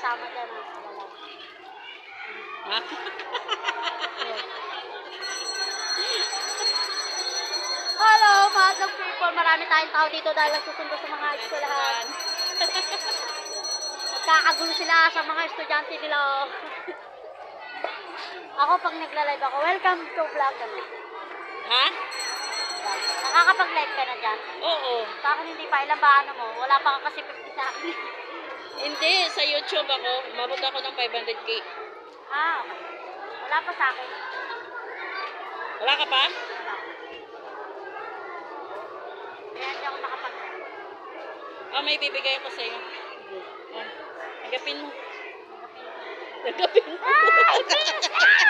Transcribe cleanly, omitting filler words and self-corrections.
kasama dyan. Ha? Hello, madlang people. Marami tayong tao dito dahil nagsusundo sa mga eskwelahan. Nagkakagulo sila sa mga estudyante nila. Ako pag nagla-live ako, welcome to vlog ano. Ha? Nakakapag-live ka na dyan? Oo. Sa akin hindi pa, ilan ba ano mo? Wala pa ka kasi 50 sa akin. Hindi, sa YouTube ako. Umabot ako ng 500k. Ah, okay. Wala pa sa akin. Wala ka pa? Wala. Kaya hindi ako nakapag-live. Ah, may bibigay ako sa iyo. Yan. Tagapin mo. Tagapin mo. Ah!